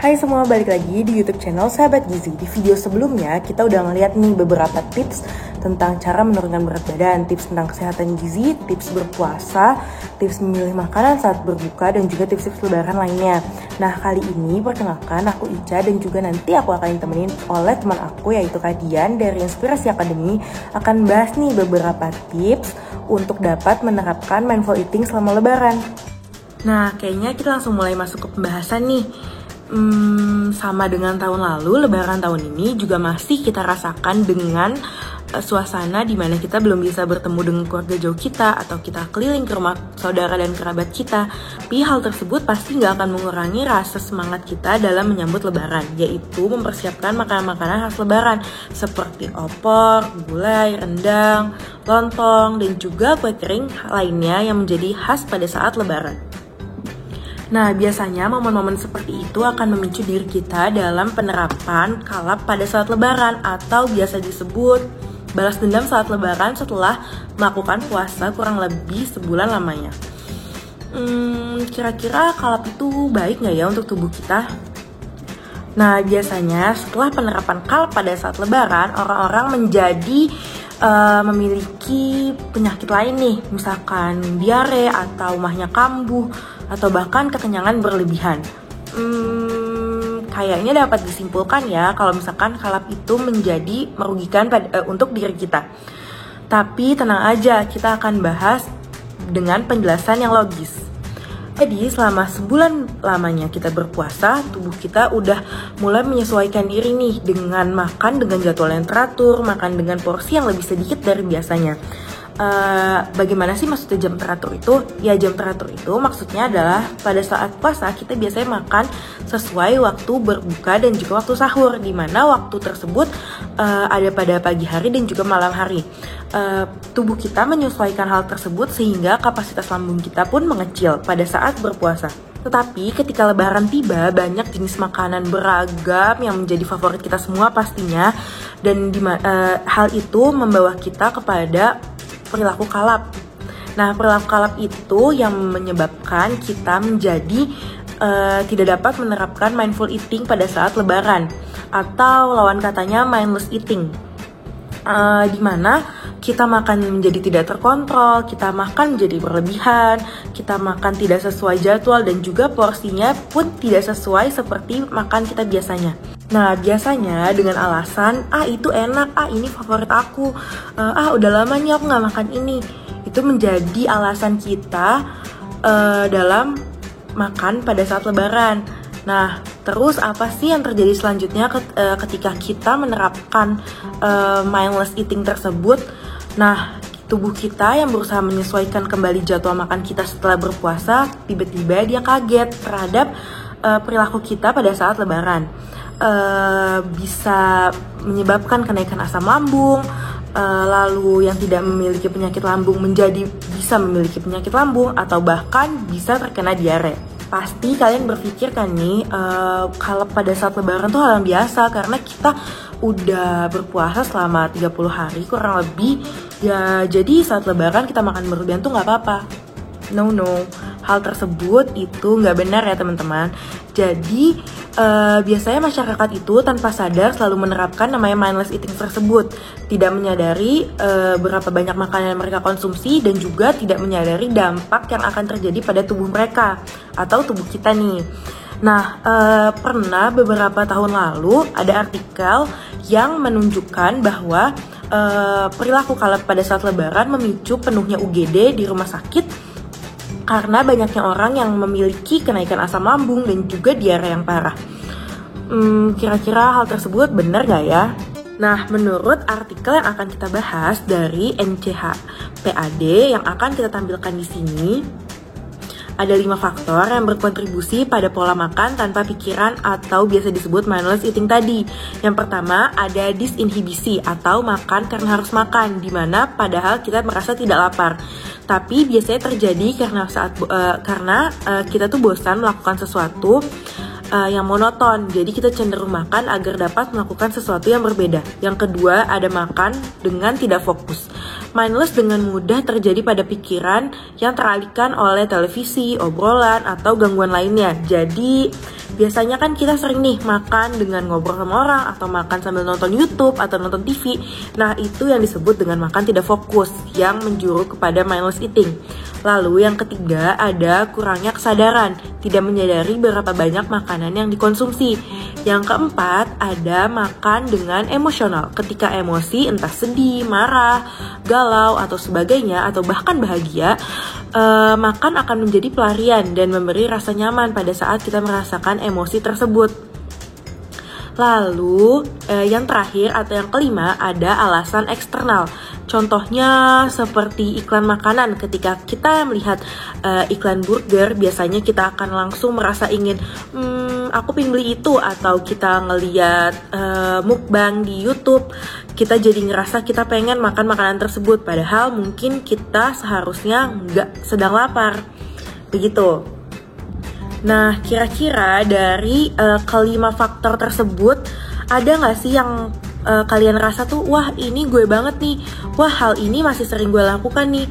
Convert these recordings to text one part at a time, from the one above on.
Hai semua, balik lagi di YouTube channel Sahabat Gizi. Di video sebelumnya kita udah ngeliat nih beberapa tips tentang cara menurunkan berat badan, tips tentang kesehatan gizi, tips berpuasa, tips memilih makanan saat berbuka, dan juga tips-tips lebaran lainnya. Nah, kali ini perkenalkan aku Ica, dan juga nanti aku akan ditemenin oleh teman aku yaitu Kadian dari Inspirasi Academy, akan bahas nih beberapa tips untuk dapat menerapkan mindful eating selama lebaran. Nah, kayaknya kita langsung mulai masuk ke pembahasan nih. Sama dengan tahun lalu, lebaran tahun ini juga masih kita rasakan dengan suasana di mana kita belum bisa bertemu dengan keluarga jauh kita atau kita keliling ke rumah saudara dan kerabat kita. Tapi hal tersebut pasti nggak akan mengurangi rasa semangat kita dalam menyambut lebaran, yaitu mempersiapkan makanan-makanan khas lebaran seperti opor, gulai, rendang, lontong, dan juga kue kering lainnya yang menjadi khas pada saat lebaran. Nah, biasanya momen-momen seperti itu akan memicu diri kita dalam penerapan kalap pada saat lebaran atau biasa disebut balas dendam saat lebaran setelah melakukan puasa kurang lebih sebulan lamanya. Kira-kira kalap itu baik nggak ya untuk tubuh kita? Nah, biasanya setelah penerapan kalap pada saat lebaran, orang-orang menjadi memiliki penyakit lain nih, misalkan diare atau mahnya kambuh, atau bahkan kekenyangan berlebihan. Kayaknya dapat disimpulkan ya kalau misalkan kalap itu menjadi merugikan untuk diri kita. Tapi tenang aja, kita akan bahas dengan penjelasan yang logis. Jadi selama sebulan lamanya kita berpuasa, tubuh kita udah mulai menyesuaikan diri nih dengan makan dengan jadwal yang teratur, makan dengan porsi yang lebih sedikit dari biasanya. Bagaimana sih maksudnya jam teratur itu? Ya, jam teratur itu maksudnya adalah pada saat puasa kita biasanya makan sesuai waktu berbuka dan juga waktu sahur, di mana waktu tersebut ada pada pagi hari dan juga malam hari. Tubuh kita menyesuaikan hal tersebut sehingga kapasitas lambung kita pun mengecil pada saat berpuasa. Tetapi ketika lebaran tiba, banyak jenis makanan beragam yang menjadi favorit kita semua pastinya, dan hal itu membawa kita kepada perilaku kalap. Nah, perilaku kalap itu yang menyebabkan kita menjadi tidak dapat menerapkan mindful eating pada saat lebaran, atau lawan katanya mindless eating, di mana kita makan menjadi tidak terkontrol, kita makan menjadi berlebihan, kita makan tidak sesuai jadwal, dan juga porsinya pun tidak sesuai seperti makan kita biasanya. Nah, biasanya dengan alasan, itu enak, ini favorit aku, udah lama nih aku gak makan ini. Itu menjadi alasan kita dalam makan pada saat lebaran. Nah, terus apa sih yang terjadi selanjutnya ketika kita menerapkan mindless eating tersebut? Nah, tubuh kita yang berusaha menyesuaikan kembali jadwal makan kita setelah berpuasa, tiba-tiba dia kaget terhadap perilaku kita pada saat lebaran. Bisa menyebabkan kenaikan asam lambung, lalu yang tidak memiliki penyakit lambung menjadi bisa memiliki penyakit lambung, atau bahkan bisa terkena diare. Pasti kalian berpikir kan nih, kalau pada saat lebaran tuh hal yang biasa karena kita udah berpuasa selama 30 hari kurang lebih ya, jadi saat lebaran kita makan berlebihan tuh gak apa-apa. No, hal tersebut itu gak benar ya teman-teman. Jadi biasanya masyarakat itu tanpa sadar selalu menerapkan namanya mindless eating tersebut, tidak menyadari berapa banyak makanan yang mereka konsumsi, dan juga tidak menyadari dampak yang akan terjadi pada tubuh mereka atau tubuh kita nih. Nah, pernah beberapa tahun lalu ada artikel yang menunjukkan bahwa perilaku kalap pada saat lebaran memicu penuhnya UGD di rumah sakit karena banyaknya orang yang memiliki kenaikan asam lambung dan juga diare yang parah. Kira-kira hal tersebut benar gak ya? Nah, menurut artikel yang akan kita bahas dari NCHPAD yang akan kita tampilkan di sini, ada 5 faktor yang berkontribusi pada pola makan tanpa pikiran atau biasa disebut mindless eating tadi. Yang pertama ada disinhibisi atau makan karena harus makan, dimana padahal kita merasa tidak lapar. Tapi biasanya terjadi karena kita tuh bosan melakukan sesuatu yang monoton. Jadi kita cenderung makan agar dapat melakukan sesuatu yang berbeda. Yang kedua ada makan dengan tidak fokus. Mindless dengan mudah terjadi pada pikiran yang teralihkan oleh televisi, obrolan, atau gangguan lainnya. Jadi biasanya kan kita sering nih makan dengan ngobrol sama orang, atau makan sambil nonton YouTube atau nonton TV. Nah, itu yang disebut dengan makan tidak fokus, yang menjuru kepada mindless eating. Lalu yang ketiga ada kurangnya kesadaran, tidak menyadari berapa banyak makanan yang dikonsumsi. Yang keempat ada makan dengan emosional, ketika emosi entah sedih, marah, galau, atau sebagainya, atau bahkan bahagia, makan akan menjadi pelarian dan memberi rasa nyaman pada saat kita merasakan emosi tersebut. Lalu yang terakhir atau yang kelima ada alasan eksternal. Contohnya seperti iklan makanan. Ketika kita melihat iklan burger, biasanya kita akan langsung merasa ingin aku pengen beli itu. Atau kita ngeliat mukbang di YouTube, kita jadi ngerasa kita pengen makan makanan tersebut, padahal mungkin kita seharusnya nggak sedang lapar. Begitu. Nah, kira-kira dari kelima faktor tersebut, ada nggak sih yang kalian rasa tuh, wah ini gue banget nih, wah hal ini masih sering gue lakukan nih?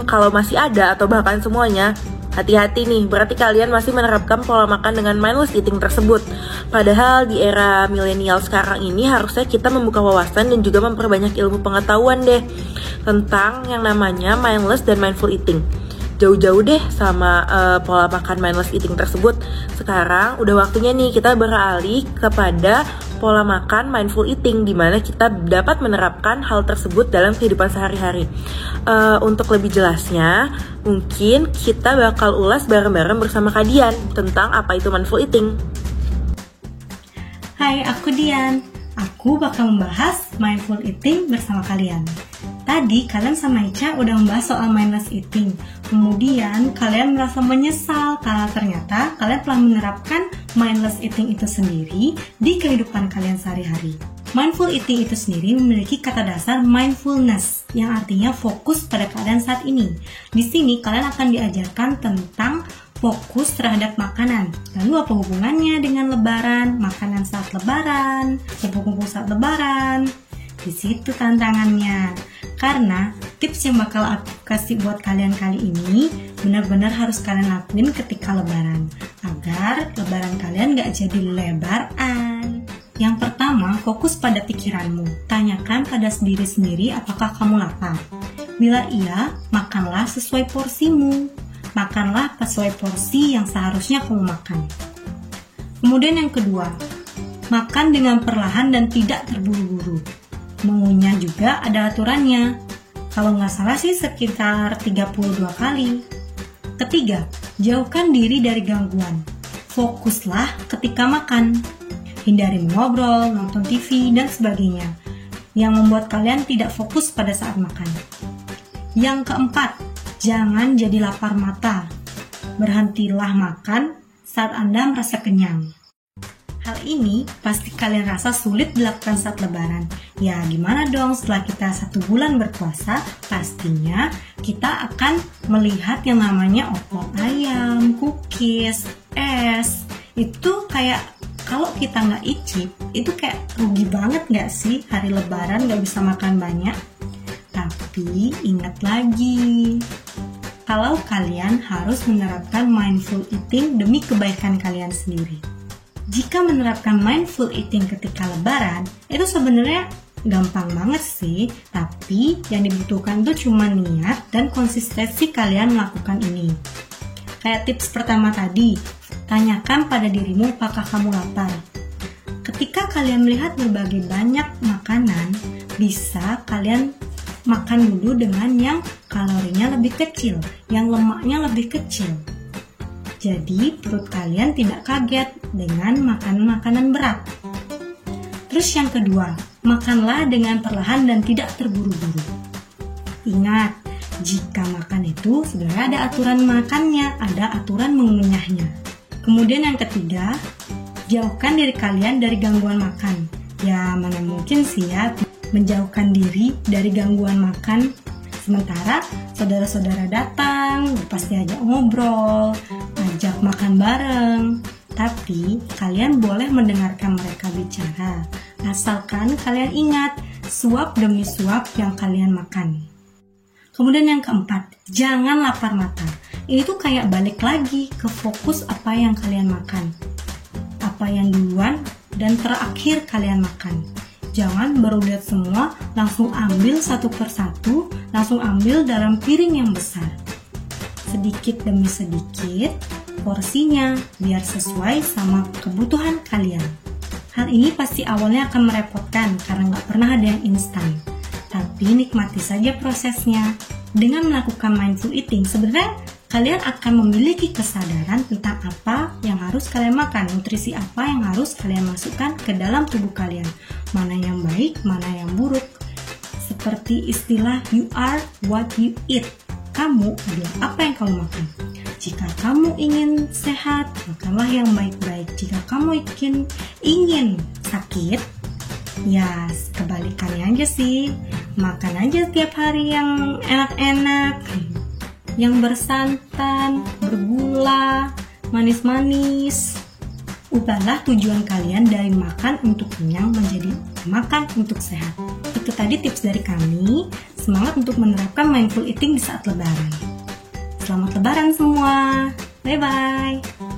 Kalau masih ada atau bahkan semuanya, hati-hati nih, berarti kalian masih menerapkan pola makan dengan mindless eating tersebut. Padahal di era milenial sekarang ini harusnya kita membuka wawasan dan juga memperbanyak ilmu pengetahuan deh tentang yang namanya mindless dan mindful eating. Jauh-jauh deh sama pola makan mindless eating tersebut. Sekarang udah waktunya nih kita beralih kepada pola makan mindful eating, di mana kita dapat menerapkan hal tersebut dalam kehidupan sehari-hari. Untuk lebih jelasnya, mungkin kita bakal ulas bareng-bareng bersama Kak Dian tentang apa itu mindful eating. Hai, aku Dian. Aku bakal membahas mindful eating bersama kalian. Tadi kalian sama Ica udah membahas soal mindless eating. Kemudian kalian merasa menyesal karena ternyata kalian telah menerapkan mindless eating itu sendiri di kehidupan kalian sehari-hari. Mindful eating itu sendiri memiliki kata dasar mindfulness, yang artinya fokus pada keadaan saat ini. Di sini kalian akan diajarkan tentang fokus terhadap makanan. Lalu apa hubungannya dengan lebaran, makanan saat lebaran, kumpul-kumpul saat lebaran? Di situ tantangannya. Karena tips yang bakal aku kasih buat kalian kali ini benar-benar harus kalian lakuin ketika lebaran, agar lebaran kalian gak jadi lebaran. Yang pertama, fokus pada pikiranmu. Tanyakan pada diri sendiri apakah kamu lapar. Bila iya, makanlah sesuai porsimu. Makanlah sesuai porsi yang seharusnya kamu makan. Kemudian yang kedua, makan dengan perlahan dan tidak terburu-buru. Mengunyah juga ada aturannya. Kalau nggak salah sih sekitar 32 kali. Ketiga, jauhkan diri dari gangguan. Fokuslah ketika makan. Hindari mengobrol, nonton TV, dan sebagainya yang membuat kalian tidak fokus pada saat makan. Yang keempat, jangan jadi lapar mata. Berhentilah makan saat Anda merasa kenyang. Hal ini pasti kalian rasa sulit dilakukan saat lebaran. Ya gimana dong, setelah kita 1 bulan berpuasa, pastinya kita akan melihat yang namanya opor ayam, cookies, es. Itu kayak, kalau kita nggak icip, itu kayak rugi banget nggak sih hari lebaran nggak bisa makan banyak? Tapi ingat lagi, kalau kalian harus menerapkan mindful eating demi kebaikan kalian sendiri. Jika menerapkan mindful eating ketika lebaran, itu sebenarnya gampang banget sih, tapi yang dibutuhkan tuh cuma niat dan konsistensi kalian melakukan ini. Kayak tips pertama tadi, tanyakan pada dirimu apakah kamu lapar. Ketika kalian melihat berbagai banyak makanan, bisa kalian makan dulu dengan yang kalorinya lebih kecil, yang lemaknya lebih kecil. Jadi perut kalian tidak kaget dengan makanan-makanan berat. Terus yang kedua, makanlah dengan perlahan dan tidak terburu-buru. Ingat, jika makan itu sebenarnya ada aturan makannya, ada aturan mengunyahnya. Kemudian yang ketiga, jauhkan diri kalian dari gangguan makan. Ya mana mungkin sih ya menjauhkan diri dari gangguan makan. Sementara saudara-saudara datang, pasti ajak ngobrol, ajak makan bareng. Tapi kalian boleh mendengarkan mereka bicara, asalkan kalian ingat suap demi suap yang kalian makan. Kemudian yang keempat, jangan lapar mata. Ini tuh kayak balik lagi ke fokus apa yang kalian makan. Apa yang duluan dan terakhir kalian makan. Jangan baru lihat semua, langsung ambil satu persatu, langsung ambil dalam piring yang besar. Sedikit demi sedikit, porsinya biar sesuai sama kebutuhan kalian. Hal ini pasti awalnya akan merepotkan karena nggak pernah ada yang instan. Tapi nikmati saja prosesnya. Dengan melakukan mindful eating, sebenarnya kalian akan memiliki kesadaran tentang apa yang harus kalian makan, nutrisi apa yang harus kalian masukkan ke dalam tubuh kalian, mana yang baik, mana yang buruk. Seperti istilah you are what you eat. Kamu adalah apa yang kamu makan. Jika kamu ingin sehat, makanlah yang baik-baik. Jika kamu ingin sakit, ya kebalikannya aja sih. Makan aja tiap hari yang enak-enak, yang bersantan, bergula, manis-manis. Ubahlah tujuan kalian dari makan untuk kenyang menjadi makan untuk sehat. Itu tadi tips dari kami. Semangat untuk menerapkan mindful eating di saat lebaran. Selamat lebaran semua. Bye-bye.